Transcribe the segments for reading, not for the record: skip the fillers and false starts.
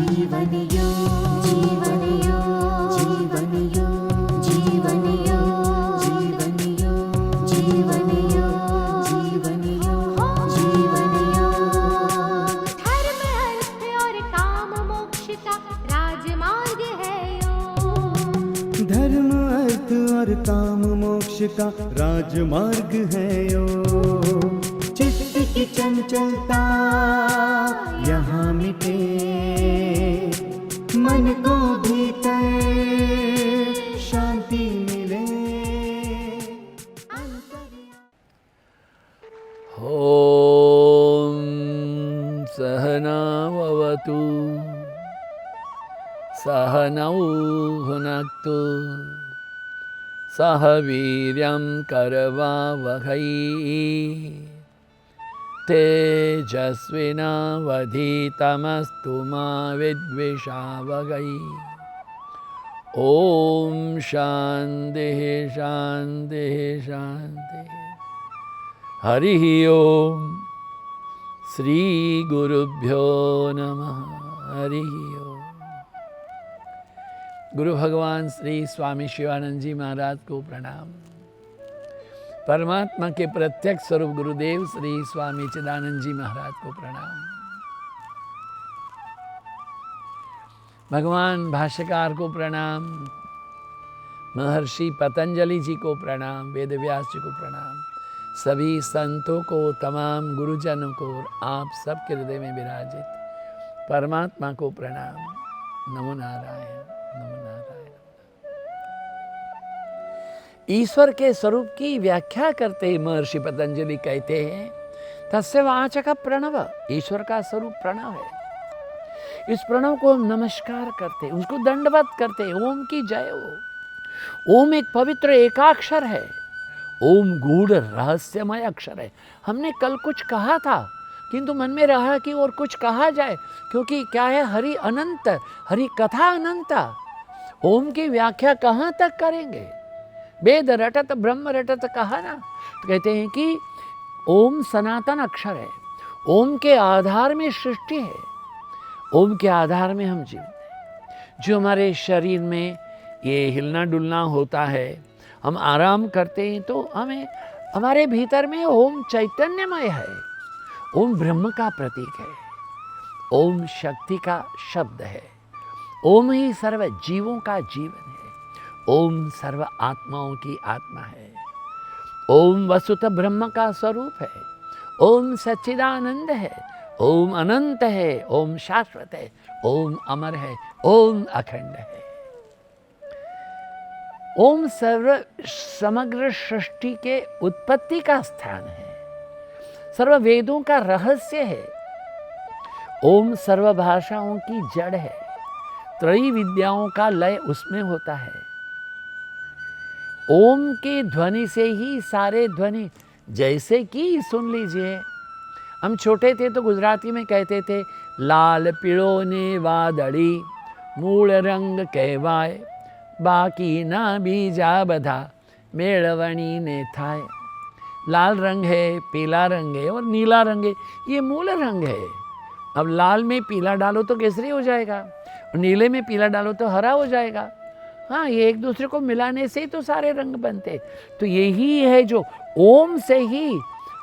जीवन योग, जीवन योग, जीवन योग, जीवन योग, जीवन योग, जीवन योग, जीवन योग, जीवन योग। धर्म अर्थ और काम मोक्ष का राजमार्ग है योग। धर्म अर्थ और काम मोक्ष का राजमार्ग है योग। चित्त की चंचलता यहाँ मिटे, मन को भीतर शांति मिले। ॐ सहना भवतु सहनौ भुनक्तु सह वीर्यं करवावहै तेजस्विनावधीतमस्तु मा विद्विषावहै। ॐ शान्तिः शान्तिः शान्तिः। हरिः ओम। श्री गुरुभ्यो नमः। हरिः ओम। गुरु भगवान श्री स्वामी शिवानंद जी महाराज को प्रणाम। परमात्मा के प्रत्यक्ष स्वरूप गुरुदेव श्री स्वामी चिदानंद जी महाराज को प्रणाम। भगवान भाष्यकार को प्रणाम, महर्षि पतंजलि जी को प्रणाम, वेद व्यास जी को प्रणाम, सभी संतों को, तमाम गुरुजनों को और आप सबके हृदय में विराजित परमात्मा को प्रणाम। नमो नारायण, नमो नारायण। ईश्वर के स्वरूप की व्याख्या करते ही महर्षि पतंजलि कहते हैं तस्य वाचक प्रणव। ईश्वर का स्वरूप प्रणव है। इस प्रणव को हम नमस्कार करते हैं, उसको दंडवत करते हैं। ओम की जय हो। ओम एक पवित्र एकाक्षर है। ओम गूढ़ रहस्यमय अक्षर है। हमने कल कुछ कहा था किंतु मन में रहा कि और कुछ कहा जाए, क्योंकि क्या है, हरि अनंत, हरि कथा अनंता। ओम की व्याख्या कहाँ तक करेंगे? वेद रटत ब्रह्म रटत कहा ना, तो कहते हैं कि ओम सनातन अक्षर है। ओम के आधार में सृष्टि है। ओम के आधार में हम जीवन हैं। जो हमारे शरीर में ये हिलना डुलना होता है, हम आराम करते हैं, तो हमें हमारे भीतर में ओम चैतन्यमय है। ओम ब्रह्म का प्रतीक है। ओम शक्ति का शब्द है। ओम ही सर्व जीवों का जीवन है। ओम सर्व आत्माओं की आत्मा है। ओम वसुत ब्रह्म का स्वरूप है। ओम सच्चिदानंद है। ओम अनंत है। ओम शाश्वत है। ओम अमर है। ओम अखंड है। ओम सर्व समग्र सृष्टि के उत्पत्ति का स्थान है। सर्व वेदों का रहस्य है। ओम सर्व भाषाओं की जड़ है। त्रयी विद्याओं का लय उसमें होता है। ओम की ध्वनि से ही सारे ध्वनि, जैसे कि सुन लीजिए, हम छोटे थे तो गुजराती में कहते थे लाल पीड़ो ने वादड़ी मूल रंग कहवाय बाकी ना बीजा बधा मेड़वणी ने थाय। लाल रंग है, पीला रंग है और नीला रंग है, ये मूल रंग है। अब लाल में पीला डालो तो केसरी हो जाएगा और नीले में पीला डालो तो हरा हो जाएगा। हाँ, ये एक दूसरे को मिलाने से ही तो सारे रंग बनते। तो यही है जो ओम से ही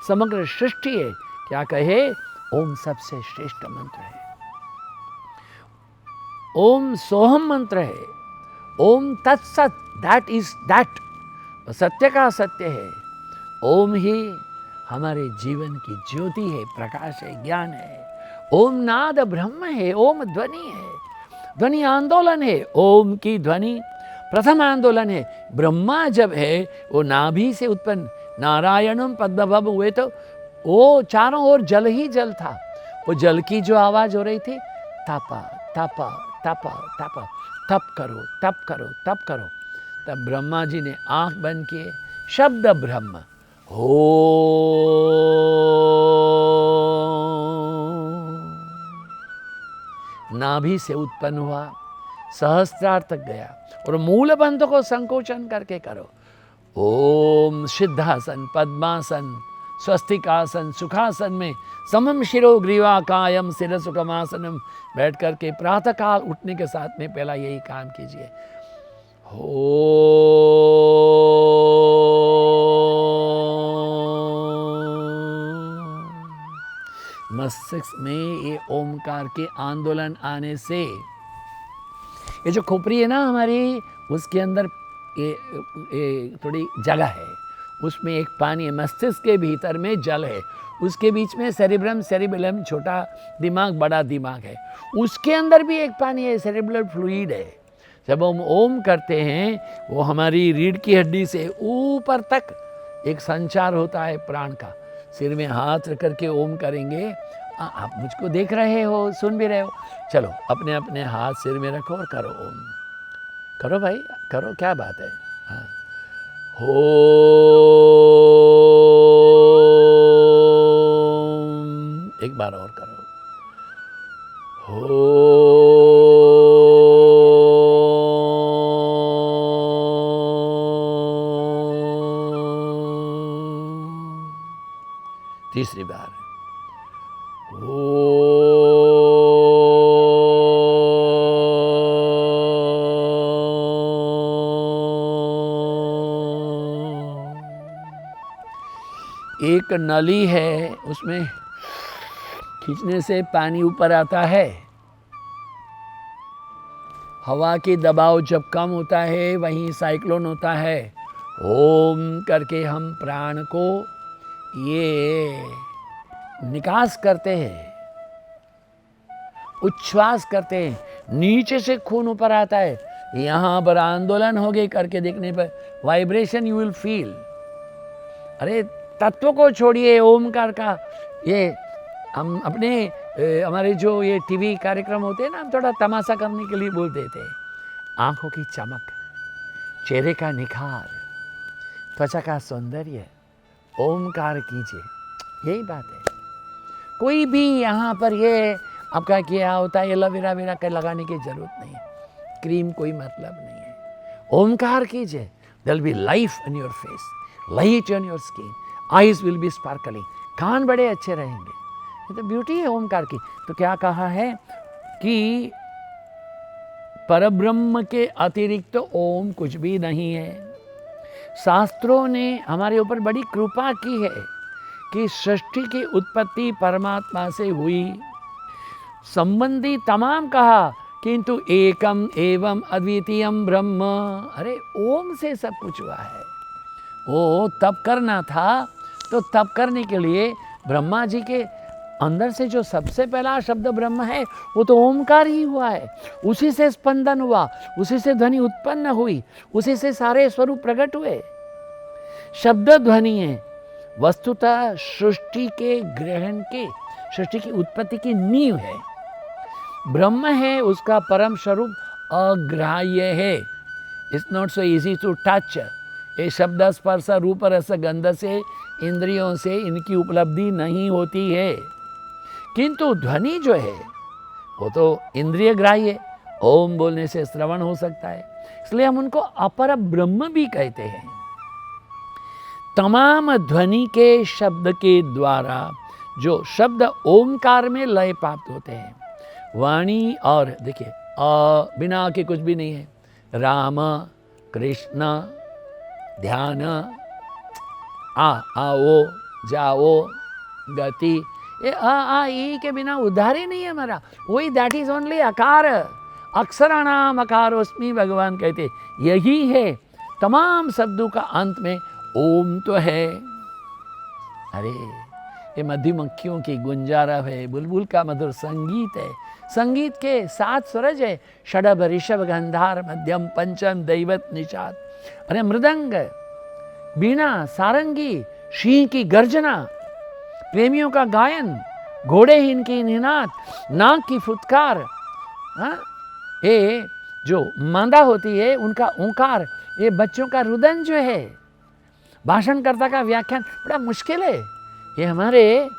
समग्र सृष्टि है। क्या कहे? ओम सबसे श्रेष्ठ मंत्र है। ओम सोहम मंत्र है। ओम तत्सत, दैट इज दैट, सत्य का सत्य है। ओम ही हमारे जीवन की ज्योति है, प्रकाश है, ज्ञान है। ओम नाद ब्रह्म है। ओम ध्वनि है, ध्वनि आंदोलन है। ओम की ध्वनि प्रथम आंदोलन है। ब्रह्मा जब है वो नाभि से उत्पन्न, नारायणम पद्मभव हुए तो वो चारों ओर जल ही जल था। वो जल की जो आवाज हो रही थी, तपा तपा तपा तपा, तप करो तप करो तप करो। तब ब्रह्मा जी ने आंख बंद किए, शब्द ब्रह्म हो नाभि से उत्पन्न हुआ, सहस्त्रार तक गया और मूल बंध को संकोचन करके करो। ओम सिद्धासन, पद्मासन, स्वस्तिकासन सुखासन में समम शिरो ग्रीवा कायम सिर सुखमासनम बैठ करके प्रातःकाल उठने के साथ में पहला यही काम कीजिए। मस्तिष्क में ये ओमकार के आंदोलन आने से ये जो खोपड़ी है ना हमारी, उसके अंदर ये थोड़ी जगह है, उसमें एक पानी है, मस्तिष्क के भीतर में जल है, उसके बीच में सेरिब्रम सेरिबेलम छोटा दिमाग बड़ा दिमाग है, उसके अंदर भी एक पानी है, सेरिब्रल फ्लूइड है। जब हम ओम करते हैं वो हमारी रीढ़ की हड्डी से ऊपर तक एक संचार होता है प्राण का। सिर में हाथ रख करके ओम करेंगे। आप मुझको देख रहे हो, सुन भी रहे हो, चलो अपने अपने हाथ सिर में रखो और करो ओम। करो भाई करो, क्या बात है। हाँ, हो एक बार और करो। हो तीसरी बार एक नली है, उसमें खींचने से पानी ऊपर आता है। हवा की दबाव जब कम होता है वहीं साइक्लोन होता है। ओम करके हम प्राण को ये निकास करते हैं, उच्छ्वास करते हैं, नीचे से खून ऊपर आता है। यहाँ पर आंदोलन हो गए करके देखने पर वाइब्रेशन यू विल फील। अरे तत्व को छोड़िए, ओमकार का ये हम अपने हमारे जो ये टीवी कार्यक्रम होते हैं ना, हम थोड़ा तमाशा करने के लिए बोल देते हैं। आंखों की चमक, चेहरे का निखार, त्वचा का सौंदर्य, ओमकार कीजिए, यही बात है। कोई भी यहाँ पर ये आपका क्या होता है, एलोवेरा वेरा का लगाने की जरूरत नहीं है, क्रीम कोई मतलब नहीं है। ओमकार कीजिए, there will be life in your face, light in your skin, eyes will be sparkling, कान बड़े अच्छे रहेंगे। ये तो ब्यूटी है ओमकार की। तो क्या कहा है कि परब्रह्म के अतिरिक्त तो ओम कुछ भी नहीं है। शास्त्रों ने हमारे ऊपर बड़ी कृपा की है कि सृष्टि की उत्पत्ति परमात्मा से हुई। संबंधी तमाम कहा किंतु एकम एवं अद्वितीयम ब्रह्म। अरे ओम से सब कुछ हुआ है। वो तप करना था तो तप करने के लिए ब्रह्मा जी के अंदर से जो सबसे पहला शब्द ब्रह्म है वो तो ओमकार ही हुआ है। उसी से स्पंदन हुआ, उसी से ध्वनि उत्पन्न हुई, उसी से सारे स्वरूप प्रकट हुए। शब्द ध्वनि है वस्तुतः सृष्टि के ग्रहण के, सृष्टि की उत्पत्ति की नींव है। ब्रह्म है उसका परम स्वरूप अग्राह्य है। It's not so easy to touch. ये शब्द स्पर्श रूप रस गंध से, इंद्रियों से इनकी उपलब्धि नहीं होती है। किंतु ध्वनि जो है वो तो इंद्रिय ग्राह्य, ओम बोलने से श्रवण हो सकता है, इसलिए हम उनको अपर ब्रह्म भी कहते हैं। तमाम ध्वनि के शब्द के द्वारा जो शब्द ओमकार में लय प्राप्त होते हैं, वाणी और देखिए बिना के कुछ भी नहीं है। राम, कृष्ण, ध्यान, आओ, जाओ, गति, ये ई के बिना उद्धार ही नहीं है हमारा। वही दैट इज ओनली अकार। अक्षराणाम अकारोस्मि भगवान कहते, यही है तमाम शब्दों का अंत में ओम तो है। अरे ये मधुमक्खियों की गुंजारव है, बुलबुल का मधुर संगीत है। संगीत के 7 स्वरज है, षडभ, ऋषभ, गंधार, मध्यम, पंचम, दैवत, निषाद। अरे मृदंग, बीना, सारंगी, सिंह की गर्जना, प्रेमियों का गायन, घोड़े इनकी निनाद, नाग की फुटकार, ये जो मांदा होती है उनका ओंकार, ये बच्चों का रुदन जो है, भाषणकर्ता का व्याख्यान, बड़ा मुश्किल है। ये हमारे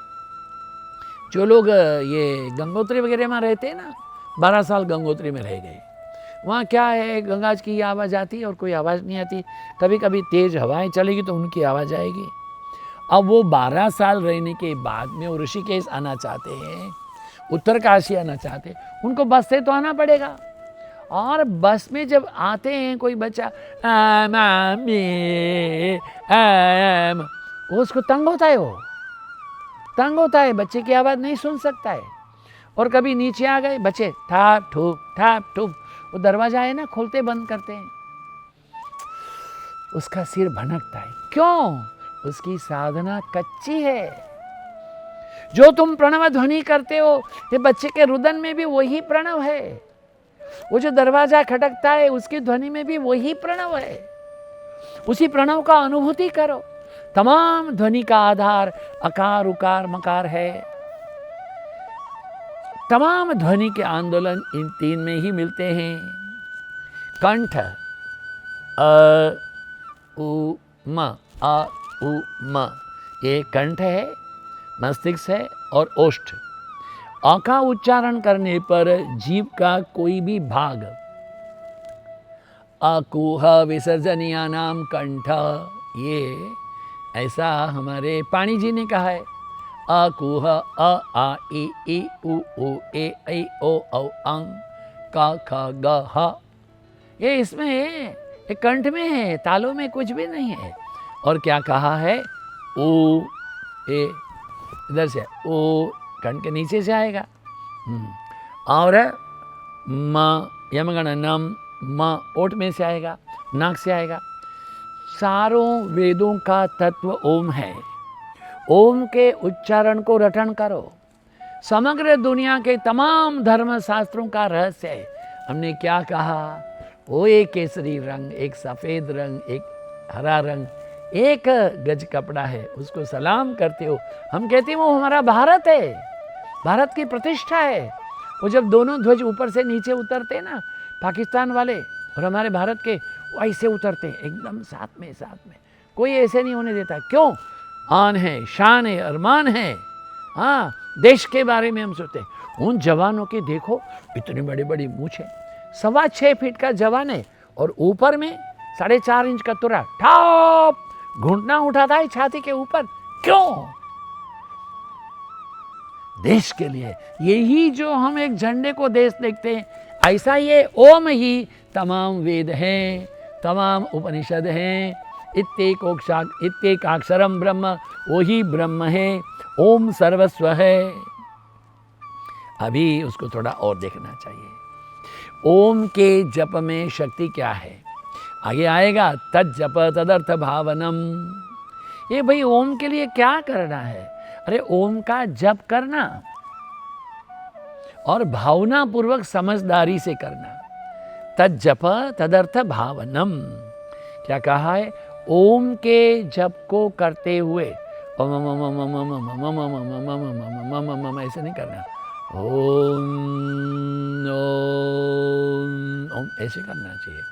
जो लोग ये गंगोत्री वगैरह में रहते हैं ना, 12 साल गंगोत्री में रह गए, वहाँ क्या है, गंगा जी की आवाज़ आती है और कोई आवाज़ नहीं आती। कभी कभी तेज़ हवाएं चलेगी तो उनकी आवाज़ आएगी। अब वो 12 साल रहने के बाद में वो ऋषिकेश आना चाहते हैं, उत्तरकाशी आना चाहते हैं, उनको बस से तो आना पड़ेगा। और बस में जब आते हैं कोई बच्चा वो उसको तंग होता है, वो तंग होता है, बच्चे की आवाज़ नहीं सुन सकता है। और कभी नीचे आ गए बच्चे ठाप ठूप, वो दरवाजा है ना खोलते बंद करते हैं, उसका सिर भनकता है। क्यों? उसकी साधना कच्ची है। जो तुम प्रणव ध्वनि करते हो ये बच्चे के रुदन में भी वही प्रणव है, वो जो दरवाजा खटकता है उसकी ध्वनि में भी वही प्रणव है। उसी प्रणव का अनुभूति करो। तमाम ध्वनि का आधार अकार उकार मकार है। तमाम ध्वनि के आंदोलन इन तीन में ही मिलते हैं। कंठ अ उ म, अ उ म, ये कंठ है, मस्तिष्क है और ओष्ठ। अ का उच्चारण करने पर जीव का कोई भी भाग, अकुह विसर्जनीया नाम कंठ, ये ऐसा हमारे पाणी जी ने कहा है। अकुह अ आ ई उ ए ऐ ओ औ अं क ख ग ह, ये इसमें है, ये कंठ में है, तालों में कुछ भी नहीं है। और क्या कहा है? ओ ए, इधर से ओ कंठ के नीचे से आएगा। और म यमगण नम, म ओठ में से आएगा, नाक से आएगा। चारों वेदों का तत्व ओम है। ओम के उच्चारण को रटन करो। समग्र दुनिया के तमाम धर्म शास्त्रों का रहस्य है। हमने क्या कहा? वो एक केसरी रंग, एक सफ़ेद रंग, एक हरा रंग, एक गज कपड़ा है, उसको सलाम करते हो। हम कहते हैं वो हमारा भारत है, भारत की प्रतिष्ठा है। वो जब दोनों ध्वज ऊपर से नीचे उतरते ना, पाकिस्तान वाले और हमारे भारत के, वो ऐसे उतरते एकदम साथ में, कोई ऐसे नहीं होने देता। क्यों? आन है, शान है, अरमान है। हाँ, देश के बारे में हम सोचते हैं। उन जवानों के देखो इतनी बड़ी बड़ी मूछ है, 6.25 फीट का जवान है और ऊपर में 4.5 इंच का तुरा, ठाप घुटना उठाता है छाती के ऊपर। क्यों? देश के लिए। यही जो हम एक झंडे को देश देखते हैं, ऐसा ये ओम ही तमाम वेद हैं, तमाम उपनिषद हैं। इत्येकाक्षरम ब्रह्म, वही ब्रह्म है, ओम सर्वस्व है। अभी उसको थोड़ा और देखना चाहिए। ओम के जप में शक्ति क्या है? आगे आएगा तद जप तदर्थ भावनम। ये भाई ओम के लिए क्या करना है? अरे ओम का जप करना और भावना पूर्वक समझदारी से करना। तद जप तदर्थ भावनम, क्या कहा है? ओम के जप को करते हुए ऐसे नहीं करना, ओम ओम ऐसे करना चाहिए।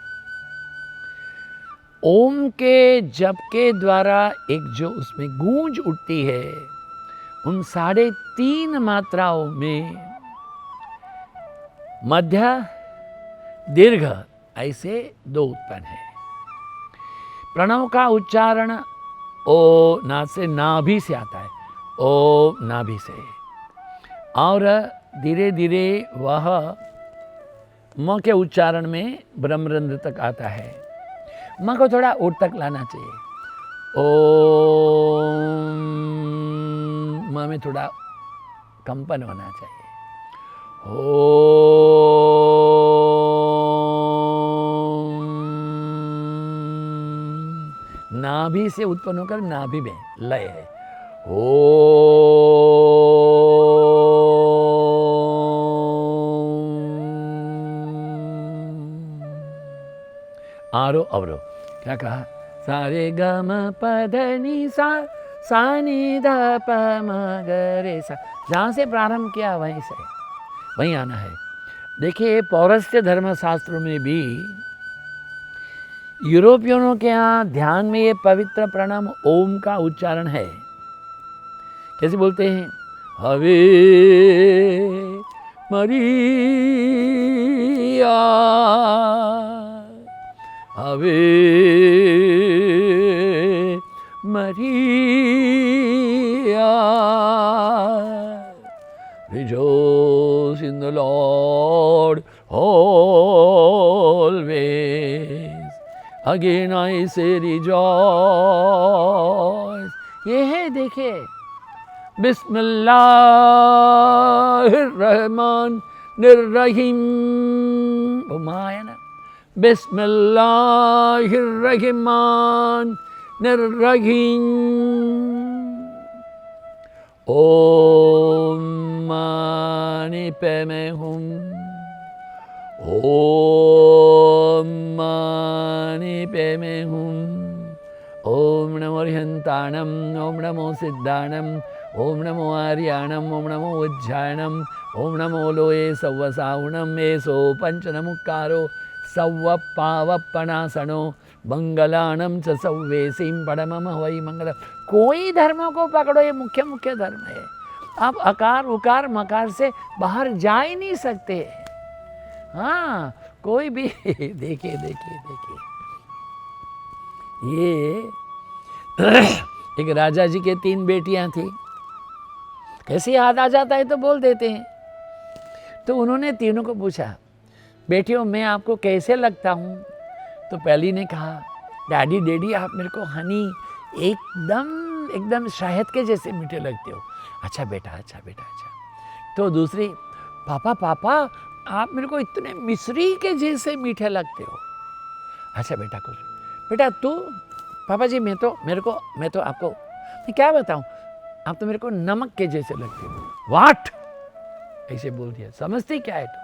ओम के जप के द्वारा एक जो उसमें गूंज उठती है, उन 3.5 मात्राओं में मध्य दीर्घ ऐसे 2 उत्पन्न है। प्रणव का उच्चारण ओ नाद से, नाभि से आता है, ओ नाभि से, और धीरे धीरे वह म के उच्चारण में ब्रह्मरंध्र तक आता है। म को थोड़ा ओठ तक लाना चाहिए। ओम, म में थोड़ा कंपन होना चाहिए। नाभि से उत्पन्न होकर नाभि में लय है। आरो अवरो, क्या कहा? सारे ग म प ध नि सा नि ध प म ग रे सा। जहाँ से प्रारंभ किया वहीं से वहीं आना है। देखिए पौरस्त्य धर्मशास्त्रों में भी, यूरोपियनों के यहाँ ध्यान में ये पवित्र प्रणव ओम का उच्चारण है। कैसे बोलते हैं? हवे मरिया, हवे मरिया, the Lord always. Again I say rejoice. ये है देखिए, बिस्मिल्लाहिर्रहमानिर्रहीम, वो माँ है ना, बिस्मिल्लाहिर्रहमानिर्रहीम। ओम मानी पे मैं हूँ, ओम मानी पे मैं हूँ। ओम नमो हरिहंताणम, ओम नमो सिद्धाणम, ओम नमो आर्याणम, ओम नमो उज्जायणम, ओम नमो लोये सव्वसाहुणम, एसो पंचनमुक्कारो सव्व पावप्पणासनो मंगलाणम च सव्वेसीं परमम वै मंगल। कोई धर्मों को पकड़ो, ये मुख्य मुख्य धर्म है। आप अकार उकार मकार से बाहर जा ही नहीं सकते। हाँ, कोई भी देखिए देखिए देखिए, ये एक राजा जी के 3 बेटियां थी। कैसे याद आ जाता है तो बोल देते हैं। तो उन्होंने तीनों को पूछा, बेटियों मैं आपको कैसे लगता हूँ? तो पहली ने कहा, डैडी डैडी आप मेरे को हनी एकदम शहद के जैसे मीठे लगते हो। अच्छा बेटा, अच्छा बेटा, अच्छा। तो दूसरी, पापा पापा आप मेरे को इतने मिश्री के जैसे मीठे लगते हो। अच्छा बेटा, कुछ बेटा तू, पापा जी मैं तो आपको मैं क्या बताऊं, आप तो मेरे को नमक के जैसे लगते हो। वाट, ऐसे बोल दिया। समझती क्या है तो?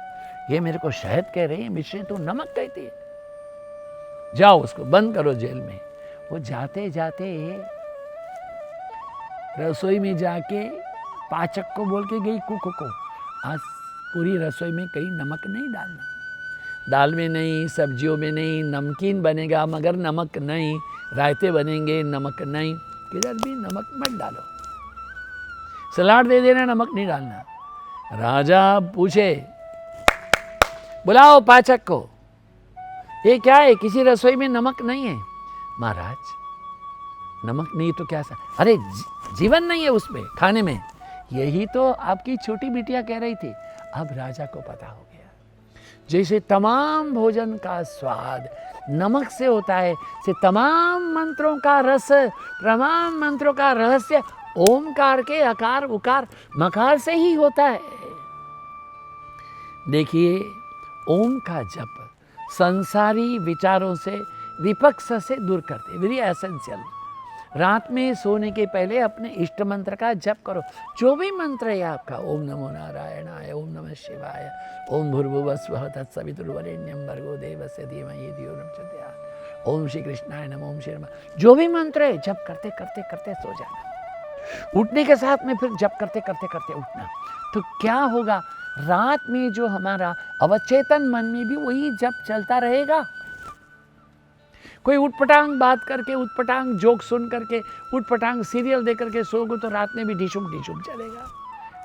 ये मेरे को शहद कह रही है, मिश्री तो नमक कहती है। जाओ उसको बंद करो जेल में। वो जाते जाते रसोई में जाके पाचक को बोल के गई, कुक को, आज पूरी रसोई में कहीं नमक नहीं डालना, दाल में नहीं, सब्जियों में नहीं, नमकीन बनेगा मगर नमक नहीं, रायते बनेंगे नमक नहीं, किधर भी नमक मत डालो, सलाद दे देना नमक नहीं डालना। राजा पूछे, बुलाओ पाचक को, ये क्या है, किसी रसोई में नमक नहीं है। महाराज नमक नहीं तो क्या सा, अरे जीवन नहीं है उसमें खाने में। यही तो आपकी छोटी बिटिया कह रही थी। अब राजा को पता हो गया, जैसे तमाम भोजन का स्वाद नमक से होता है, से तमाम मंत्रों का रस, तमाम मंत्रों का रहस्य ओमकार के अकार उकार मकार से ही होता है। देखिए, ओम का जप संसारी विचारों से, विपक्ष से दूर करते, वेरी एसेंशियल। रात में सोने के पहले अपने इष्ट मंत्र का जप करो, जो भी मंत्र है आपका, ओम नमो नारायणाय, ओम नमः शिवाय, ओम भूर्भुवः स्वः तत्सवितुर्वरेण्यं भर्गो देवस्य धीमहि धियो न प्रचोदयात्, ओम श्री कृष्णाय नमः, ओम श्री राम, जो भी मंत्र है जप करते करते करते सो जाना। उठने के साथ में फिर जप करते करते करते उठना। तो क्या होगा, रात में जो हमारा अवचेतन मन में भी वही जप चलता रहेगा। कोई उठपटांग बात करके, उठपटांग जोक सुन करके, उठपटांग सीरियल देख करके सोओगे तो रात में भी ढिशुक ढिशुक चलेगा।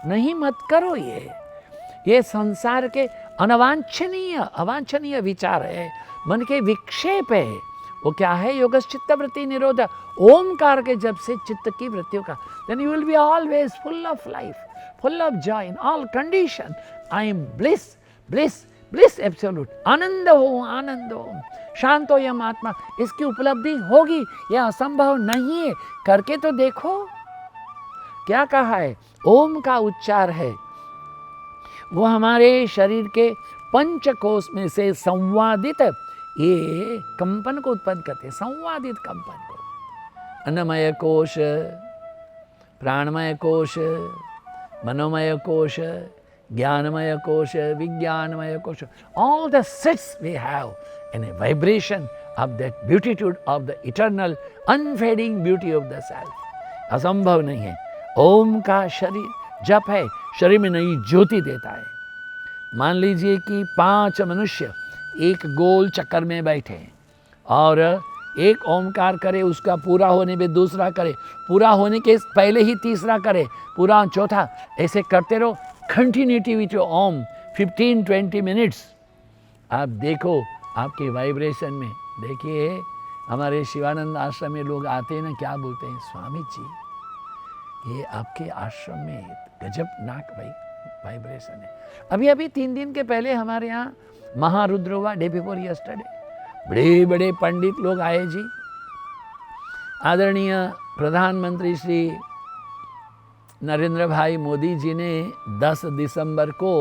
नहीं, मत करो। ये संसार के अवांछनीय विचार है, मन के विक्षेप है। वो क्या है, योगश्चित्त वृत्ति निरोध, ओमकार के जब से चित्त की वृत्तियों का, then you will be always full of life, full of joy in all condition. I am bliss, bliss, bliss absolute, आनंद हो, आनंद हो, शांत हो यम आत्मा। इसकी उपलब्धि होगी, यह असंभव नहीं है। करके तो देखो। क्या कहा है, ओम का उच्चार है, वो हमारे शरीर के पंचकोश में से संवादित ये कंपन को उत्पन्न करते हैं, संवादित कंपन को। अन्नमय कोश, प्राणमय कोश, मनोमय कोश, ज्ञानमय कोश, विज्ञानमय कोश, all the 6 we have in a vibration of that beatitude of the eternal unfading beauty of the self. असंभव नहीं है। ओम का शरीर जप है, शरीर में नई ज्योति देता है। मान लीजिए कि 5 मनुष्य एक गोल चक्कर में बैठे और एक ओमकार करे, उसका पूरा होने में दूसरा करे, पूरा होने के पहले ही तीसरा करे, पूरा चौथा, ऐसे करते रहो कंटिन्यूटी विथ ओम 15-20 मिनट्स। आप देखो आपके वाइब्रेशन में। देखिए, हमारे शिवानंद आश्रम में लोग आते हैं ना, क्या बोलते हैं, स्वामी जी ये आपके आश्रम में गजब नाक भाई, वाइब्रेशन है। अभी अभी 3 दिन के पहले हमारे यहाँ महारुद्र हुआ, डे बिफोर यस्टरडे। बड़े बड़े पंडित लोग आए जी। आदरणीय प्रधानमंत्री श्री नरेंद्र भाई मोदी जी ने 10 दिसंबर को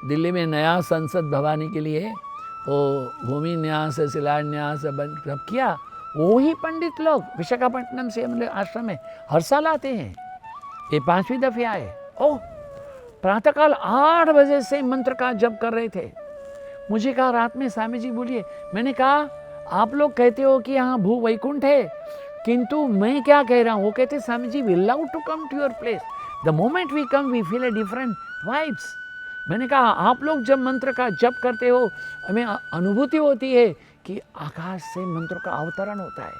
दिल्ली में नया संसद भवन के लिए वो भूमि न्यास शिलान्यास बन किया। वही पंडित लोग विशाखापट्टनम से हमारे आश्रम में हर साल आते हैं। ये 5वीं दफे आए। ओह, प्रातःकाल 8 बजे से मंत्र का जप कर रहे थे। मुझे कहा रात में स्वामी जी बोलिए। मैंने कहा आप लोग कहते हो कि यहाँ भू वैकुंठ है, किंतु मैं क्या कह रहा हूँ। वो कहते Swami ji we love to come to your place, the moment we come we feel a different vibes. मैंने कहा आप लोग जब मंत्र का जप करते हो हमें अनुभूति होती है कि आकाश से मंत्र का अवतरण होता है।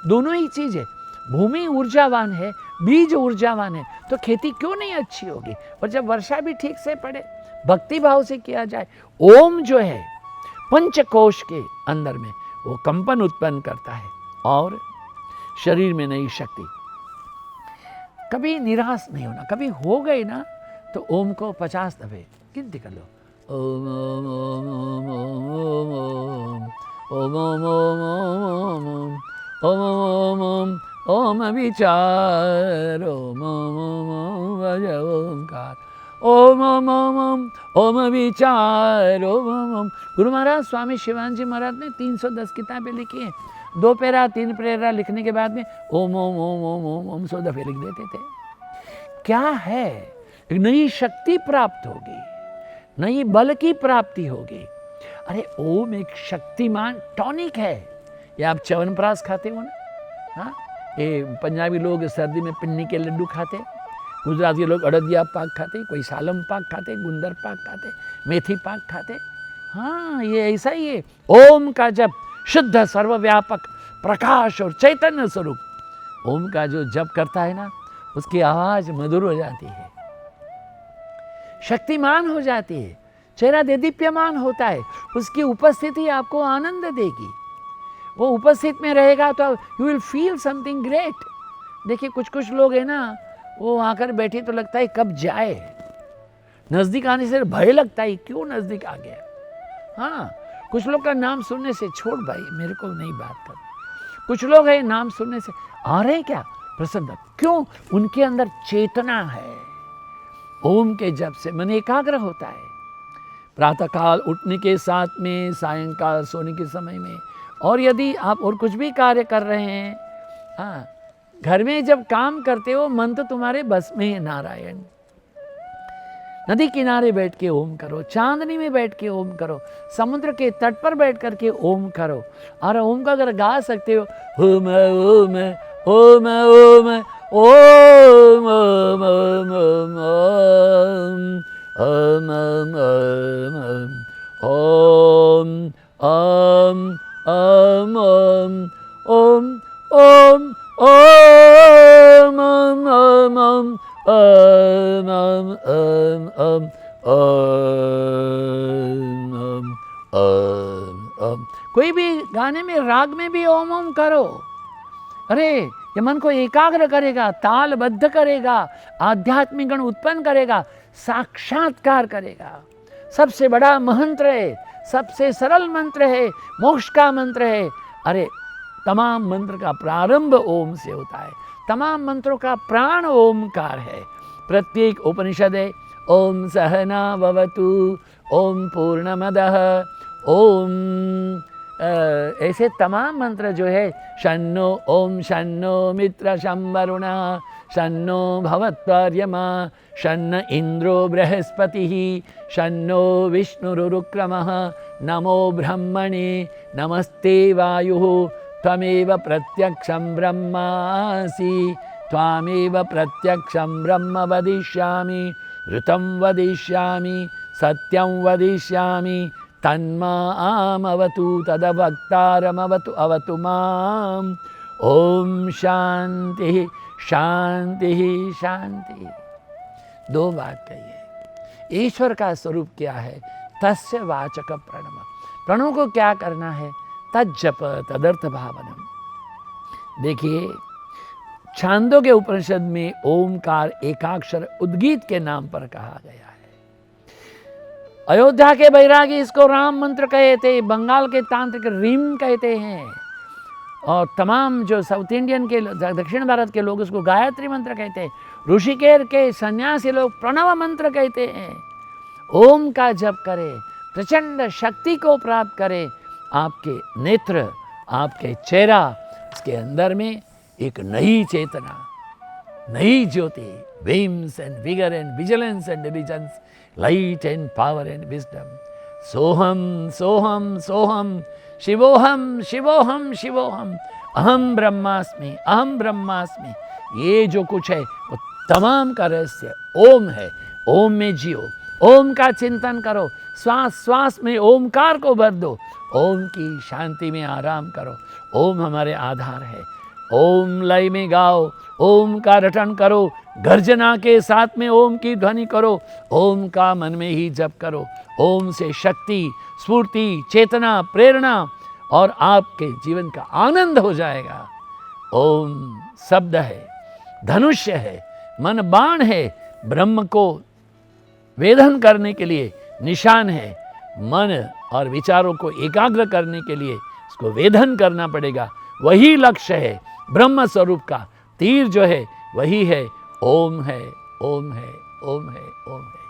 दोनों ही चीज़ है। भूमि ऊर्जावान है, बीज ऊर्जावान है, तो खेती क्यों नहीं अच्छी होगी। और जब वर्षा भी ठीक से पड़े, भक्ति भाव से किया जाए। ओम जो है पंचकोश के अंदर में वो कंपन उत्पन्न करता है और शरीर में नई शक्ति। कभी निराश नहीं होना। कभी हो गई ना तो ओम को 50 दफे गिनती कर लो। ओम ओम ओम ओम ओम ओम ओम ओम ओम ओम विचार ओम ओम ओम भज ओंकार ओम ओम ओम ओम ओम विचार ओम ओम। गुरु महाराज स्वामी शिवानंद जी महाराज ने 310 किताबें लिखी हैं। 2 पैरा 3 पैरा लिखने के बाद में ओम ओम ओम ओम ओम ओम 100 दफे लिख देते थे। क्या है, एक नई शक्ति प्राप्त होगी, नई बल की प्राप्ति होगी। अरे ओम एक शक्तिमान टॉनिक है। ये आप च्यवनप्राश खाते हो ना, हाँ, ये पंजाबी लोग सर्दी में पिन्नी के लड्डू खाते, गुजराती लोग अड़दिया पाक खाते, कोई सालम पाक खाते, गुंदर पाक खाते, मेथी पाक खाते। हाँ, ये ऐसा ही है। ओम का जप शुद्ध सर्वव्यापक प्रकाश और चैतन्य स्वरूप ओम का जो जप करता है ना, उसकी आवाज मधुर हो जाती है, शक्तिमान हो जाती है, चेहरा देदीप्यमान होता है। उसकी उपस्थिति आपको आनंद देगी। वो उपस्थित में रहेगा तो you will feel something great. देखिए कुछ कुछ लोग हैं ना, वो आकर बैठे तो लगता है कब जाए, नज़दीक आने से भय लगता है क्यों नज़दीक आ गया। हाँ, कुछ लोग का नाम सुनने से छोड़ भाई मेरे को नहीं बात कर। कुछ लोग हैं नाम सुनने से आ रहे क्या प्रसन्न, क्यों, उनके अंदर चेतना है। ओम के जप से मन एकाग्र होता है। प्रातःकाल उठने के साथ में, सायंकाल सोने के समय में, और यदि आप और कुछ भी कार्य कर रहे हैं, हाँ, घर में जब काम करते हो मन तो तुम्हारे बस में है नारायण। नदी किनारे बैठ के ओम करो, चांदनी में बैठ के ओम करो, समुद्र के तट पर बैठ करके ओम करो। और ओम का अगर गा सकते हो, ओम ओम ओम ओम ओम ओम ओम ओम ओम ओम ओम ओम ओम कोई भी गाने में राग में भी ओम ओम करो। अरे ये मन को एकाग्र करेगा, तालबद्ध करेगा, आध्यात्मिक गण उत्पन्न करेगा, साक्षात्कार करेगा। सबसे बड़ा मंत्र है, सबसे सरल मंत्र है, मोक्ष का मंत्र है। अरे तमाम मंत्र का प्रारंभ ओम से होता है, तमाम मंत्रों का प्राण ओमकार है। प्रत्येक उपनिषद है ओम सहना भवतु, ओम पूर्णमदः, ओम ऐसे तमाम मंत्र जो है, शन्नो ओम शन्नो मित्र शंवरुणा, शन्नो भवत्वर्यमा, शन्न इंद्रो बृहस्पतिः, शन्नो विष्णुरुक्रमः, नमो ब्रह्मणे, नमस्ते वायुः, त्वमेव प्रत्यक्षं ब्रह्मासि, त्वामेव प्रत्यक्षं ब्रह्म वदिष्यामि, ऋतं वदिष्यामि, सत्यं वदिष्यामि, तन्मामवतु तदवक्तारमवतु अवतु माम्। ओम शांति शांति शांति। 2 बात कहिए। ईश्वर का स्वरूप क्या है? तस्य वाचक प्रणव। प्रणव को क्या करना है? तज्जप तदर्थ भावनम। देखिए छांदों के उपनिषद में ओमकार एकाक्षर उद्गीत के नाम पर कहा गया है। अयोध्या के बैरागी इसको राम मंत्र कहे थे, बंगाल के तांत्रिक रीम कहते हैं, और तमाम जो साउथ इंडियन के दक्षिण भारत के लोग उसको गायत्री मंत्र कहते हैं। ऋषिकेश के सन्यासी लोग प्रणव मंत्र कहते हैं। ओम का जप करें, प्रचंड शक्ति को प्राप्त करें। आपके नेत्र, आपके चेहरा, इसके अंदर में एक नई चेतना, नई ज्योति, vims and vigour and vigilance and diligence, light and power and wisdom. सोहम सोहम सोहम, शिवोहम शिवोहम शिवोहम, अहम ब्रह्मास्मि अहम ब्रह्मास्मि। ये जो कुछ है वो तमाम का रहस्य ओम है। ओम में जियो, ओम का चिंतन करो, श्वास श्वास में ओमकार को भर दो, ओम की शांति में आराम करो। ओम हमारे आधार है। ओम लय में गाओ, ओम का रटन करो, गर्जना के साथ में ओम की ध्वनि करो, ओम का मन में ही जप करो। ओम से शक्ति, स्फूर्ति, चेतना, प्रेरणा और आपके जीवन का आनंद हो जाएगा। ओम शब्द है, धनुष्य है, मन बाण है, ब्रह्म को वेधन करने के लिए निशान है। मन और विचारों को एकाग्र करने के लिए इसको वेधन करना पड़ेगा। वही लक्ष्य है। ब्रह्म स्वरूप का तीर जो है वही है, ओम है, ओम है, ओम है, ओम है।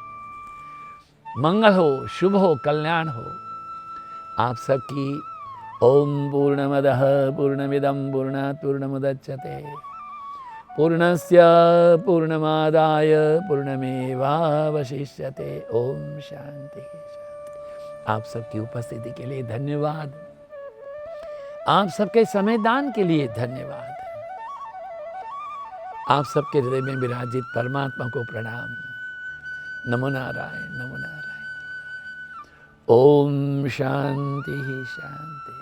मंगल हो, शुभ हो, कल्याण हो आप सबकी। ओम पूर्णमदः पूर्णमिदं पूर्णात् पूर्णमुदच्यते पूर्णस्य पूर्णमादाय पूर्णमेवावशिष्यते। ओम शांति शांति। आप सबकी उपस्थिति के लिए धन्यवाद। आप सबके समय दान के लिए धन्यवाद। आप सबके हृदय में विराजित परमात्मा को प्रणाम। नमो नारायण, नमो नारायण। ओम शांति शांति शांति।